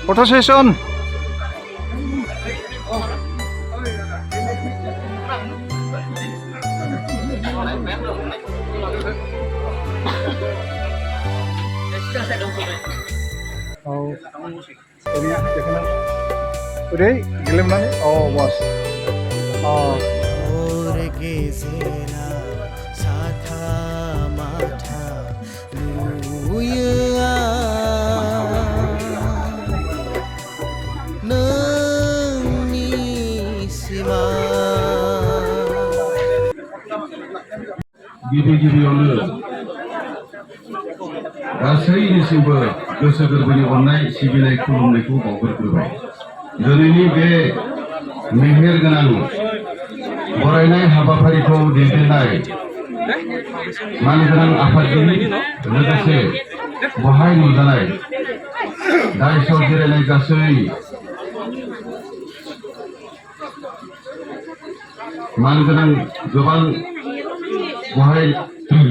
Photo session. Oh, udah, gila mana? Oh, bos. Oh. गिबि-गिबियावनो गासैनिसिमबो गोसो गोरबोनि अननाय सिबिनाय खुलुमनायखौ बावहरग्रोबाय। दिनैनि बे मेहेर गोनां बरायनाय हाबाफारिखौ दैदेननाय मानगोनां आफादगिरि लोगोसे बहाय नुजानाय दायसआव जिरायनाय गासै मानगोनां गोबां बहाय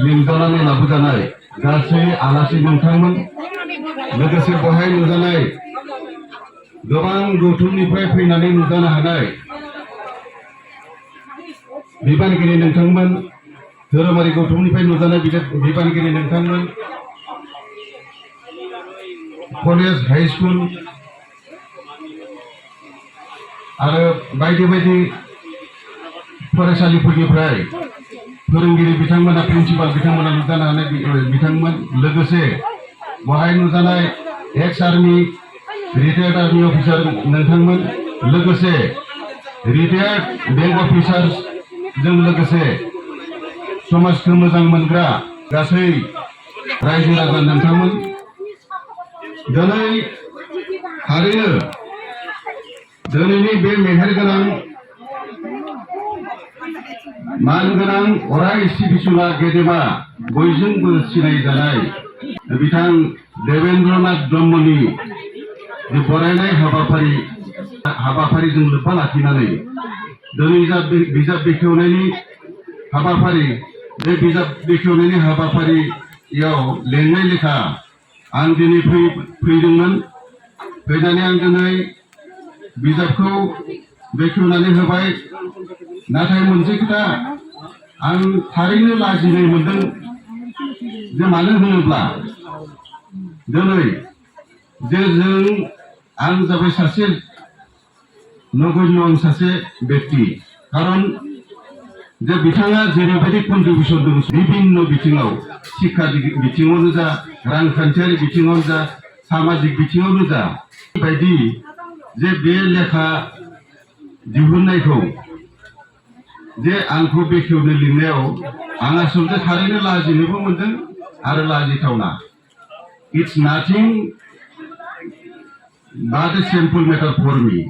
लिंजानानै लाबोजानाय गासै आलासि नोंथांमोन लोगोसे बहाय नुजानाय गोबां गौथुमनिफ्राय फैनानै नुजानो हानाय बिबानगिरि नोंथांमोन, धोरोमारि गौथुमनिफ्राय नुजानाय बिबानगिरि नोंथांमोन, कलेज हाई स्कुल आरो बायदि बायदि फरायसालिफोरनिफ्राय फोरोंगिरि बिथांमोना, प्रिन्सिपाल बिथांमोना नुजानो हानाय बिथांमोन, लोगोसे बहाय नुजानाय एक्स आर्मी रिटायार्ड आर्मी अफिसार नोंथांमोन, लोगोसे रिटायार्ड बैंक अफिसार्स जों लोगोसे समाजखौ मोजां मोनग्रा गासै रायजो राजा नोंथांमोन, दिनै थारैनो दिनैनि बे मेहेरगोनां मानगोनां अराय सिबिसुला गेदेमा बयजोंबो सिनायजानाय बिथां देवेन्द्रनाथ ब्रह्मनि बरायनाय हाबाफारिजों लोब्बा लाखिनानै दिनै जा बिजाब बेखेवनायनि हाबाफारि, बे बिजाब बेखेवनायनि हाबाफारियाव लेंनाय लेखा आं दिनै फैदोंमोन। फैनानै आं दिनै बिजाबखौ बेखेवनानै होबाय। नाथाय मोनसे खोथा आं थारैनो लाजिनाय मोनदों जे मानो होनोब्ला दिनै जे आं जाबाय सासे नगण्य, आं सासे व्यक्ति, खारन जे बिथाङा जेरैबायदि कन्ट्रिबिउसन दं बिभिन्न बिथिङाव, शिक्षा बिथिङावनो जा, रांखान्थियारि बिथिङावनो जा, सामाजिक बिथिङावनो जा, बायदि जे बे लेखा दिहुननायखौ जे आंखौ बेखेवनो लिंनायाव आं आसलते थारैनो लाजिनोबो मोनदों आरो लाजिथावना। It's nothing but a simple matter for me,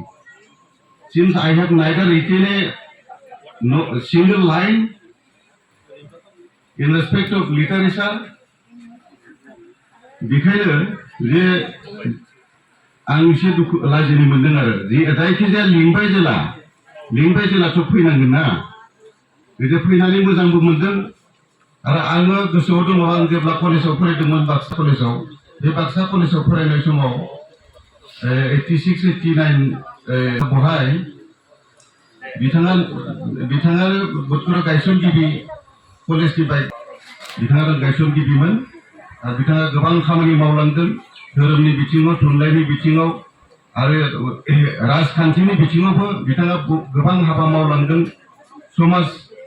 since I have neither written a single line in respect of literature. बेखायनो जे आं एसे दुखु लाजिनो मोनदों आरो जायखिजाया लिंबाय जेलाथ' फैनांगोन ना। बिदि फैनानै मोजांबो मोनदों आरो आङो गोसोआव दङ, आं जेब्ला कलेजाव फरायदोंमोन, बाक्सा कलेजाव, बे बाक्सा कलेजाव फरायनाय समाव 86-89 बहाय बिथाङा बड'फा गायसनगिरि कलेजनि बिथाङा गायसनगिरिमोन आरो बिथाङा गोबां खामानि मावलांदों, धोरोमनि बिथिङाव, थुनलाइनि बिथिङाव आरो राजखान्थिनि बिथिङावबो बिथाङा गोबां हाबा मावलांदों, समाज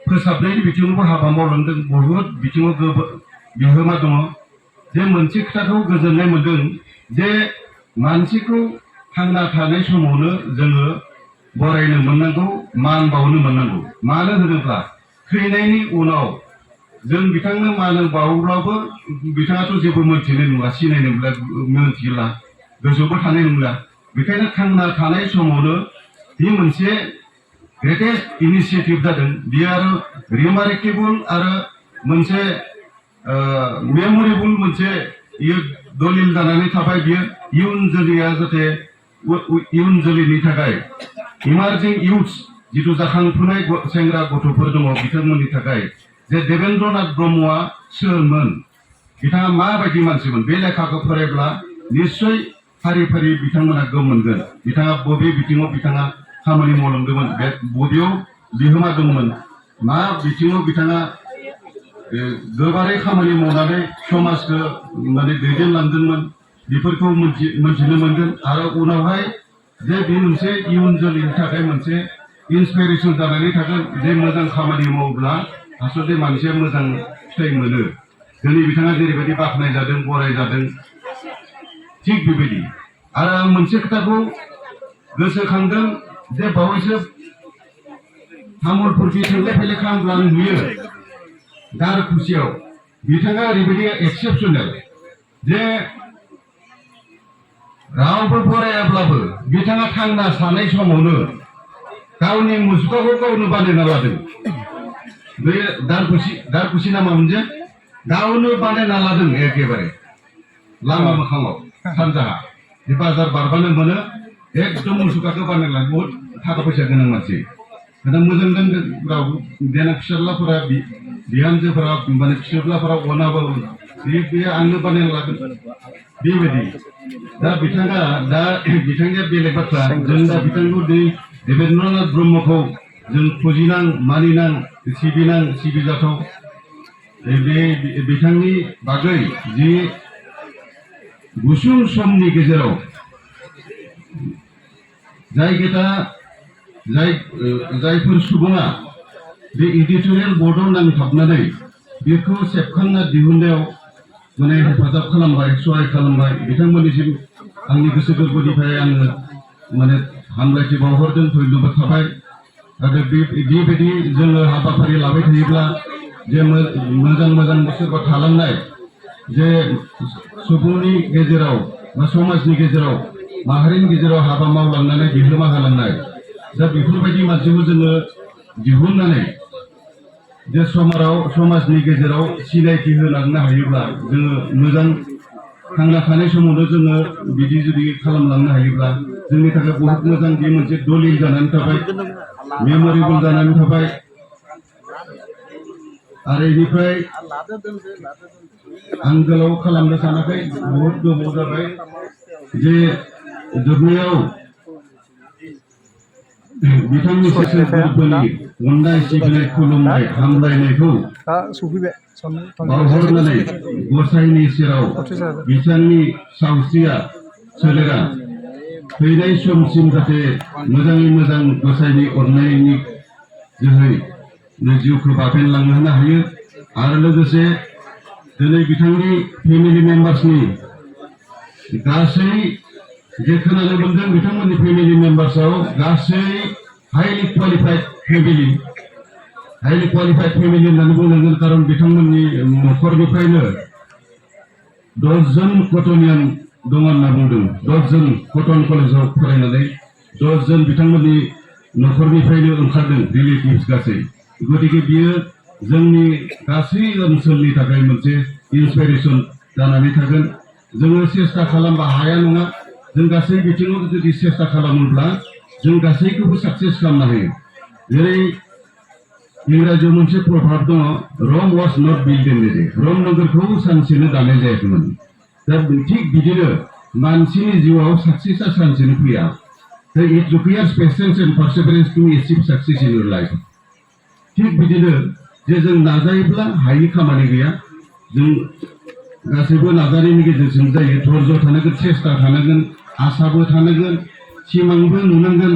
फोसाबनायनि बिथिङावबो हाबा मावलांदों, बहुद बिथिङाव बिहोमा दङ। जे मोनसे खोथाखौ गोजोननाय मोनदों जे मानसिखौ थांना थानाय समावनो जोङो बरायनो मोननांगौ, मान बावनो मोननांगौ। मानो होनोब्ला थैनायनि उनाव जों बिथांनो मान बावोब्लाबो बिथाङाथ' जेबो मोनथिनाय नङा, सिनायनो मोनथिला, गोसोआवबो थानाय नंला। बेखायनो थांना थानाय समावनो बे मोनसे ग्रेटेस्ट इनिशिएटिभ जादों। बियो आरो रिमार्केबल आरो मोनसे मेमरेबल मोनसे दलिल जानानै थाबाय। बियो इयुन जोलैया जाहाथे इयुन जोलैनि थाखाय इमार्जिं इयुथ्स जिथु जाखांफुनाय सेंग्रा गथ'फोर दङ बिथांमोननि थाखाय जे देवेन्द्रनाथ ब्रह्मआ सोरमोन बिथाङा माबायदि मानसिमोन बे लेखाखौ फरायब्ला निश्चय फारि फारि बिथांमोना गोम मोनगोन बिथाङा बबे बिथिङाव बिथाङा खामानि मावलांदोंमोन बे बबेयाव बिहोमा दंमोन मा बिथिङाव बिथाङा गोबारै खामानि मावनानै समाजखौ माने दैदेनलांदोंमोन बेफोरखौ मोनथिनो मोनगोन आरो उनावहाय जे बे मोनसे इयुन जोलैनि थाखाय मोनसे इन्सपिरेसन जानानै थागोन जे मोजां खामानि मावोब्ला आसलते मानसिया मोजां फिथाइ मोनो दिनै बिथाङा जेरैबायदि बाख्नाय जादों बराय जादों थिग बेबायदि आरो आं मोनसे खोथाखौ गोसोखांदों जे बावैसो तामुलपुरखि थांलाय फैलाय खालामब्ला आं नुयो दारखुसियाव बिथाङा ओरैबायदि एक्सेपसनेल जे रावबो फरायाब्लाबो बिथाङा थांना थानाय समावनो गावनि मुसुखाखौ गावनो बानायना लादों बे दारखुसि नामा मोनसे गावनो बानायना लादों एखेबारे लामा मोखाङाव सानजाहा बे बाजार बारबानो मोनो एकदम मुसुखाखौ बानायना बहुत थाखा फैसा गोनां मानसि दा मोजां राव देना फिसाज्लाफोरा बिहामजोफोरा माने फिसाज्लाफोरा अनाबाबो बे आंनो बानायना लागोन बेबायदि दा बिथांनिया बेलेग बाथ्रा जों दा बिथांखौ देवेन्द्रनाथ ब्रह्मखौ जों फुजिनां मानिनां सिबिजाथाव बे बिथांनि बागै जि गुसुं समनि गेजेराव जायफोर सुबुङा बे एडिटरियेल बर्डआव नांथाबनानै बेखौ सेबखांना दिहुननायाव माने हेफाजाब खालामबाय सहाय खालामबाय बिथांमोननिसिम आंनि गोसो गोरबोनिफ्राय आङो माने हामलायथि बावहरदों धन्यबाद थाबाय आरो बेबायदि जोङो हाबाफारि लाबाय थायोब्ला जे मोजां सोरबा थालांनाय जे सुबुंनि गेजेराव बा समाजनि गेजेराव माहारिनि गेजेराव हाबा मावलांनानै बिहोमा होलांनाय दा बेफोरबायदि मानसिखौ जोङो दिहुननानै जे समाजनि गेजेराव सिनायथि होलांनो हायोब्ला जोङो मोजां थांना थानाय समावनो जोङो बिदि जुदि खालामलांनो हायोब्ला जोंनि थाखाय बहुत मोजां बे मोनसे दलिल जानानै थाबाय मेमरिबल जानानै थाबाय आरो बेनिफ्राय आं गोलाव खालामनो सानाखै बहुत गोबाव जाबाय जे जोबनायाव बिथांनि गोसो गोरबोनि अननाय सिबिनाय खुलुमनाय हामलायनायखौ बावहरनानै गसाइनि सेराव बिथांनि सावस्रिया सोलेरा फैनाय समसिम जाहाथे मोजाङै मोजां गसाइनि अननायनि जोहै जिउखौ बाबेनलांनो होनो हायो आरो लोगोसे दिनै बिथांनि फेमिलि मेम्बार्सनि गासै जे खोनानो मोनदों बिथांमोननि फेमिलि मेम्बार्सआव गासै हाइलि क्वालिफाइड फेमिलि होननानै बुंनांगोन खारन बिथांमोननि न'खरनिफ्रायनो 10 जन कटनियान दङ होनना बुंदों 10 जन कटन कलेजाव फरायनानै 10 जन बिथांमोननि न'खरनिफ्रायनो ओंखारदों रिलेटिभ्स गासै गतिके बियो जोंनि गासै ओनसोलनि थाखाय मोनसे इन्सपिरेसन जानानै थागोन जोङो सेस्ता खालामबा हाया नङा जों गासै बिथिङाव जुदि सेस्ता खालामोब्ला जों गासैखौबो साक्सेस खालामनो हायो जेरै इंराजियाव मोनसे प्रभाब दङ Rome was not built in a day Rome नगरखौ सानसेनो दानाय जायाखैमोन दा थिग बिदिनो मानसिनि जिउआव साक्सेसा सानसेनो फैया it requires patience and perseverance to achieve success in your life थिग बिदिनो जे जों नाजायोब्ला हायि खामानि गैया जों गासैबो नाजानायनि गेजेरजों जायो धैर्य थानांगोन सेस्ता थानांगोन आसाबो थानांगोन सिमांबो नुनांगोन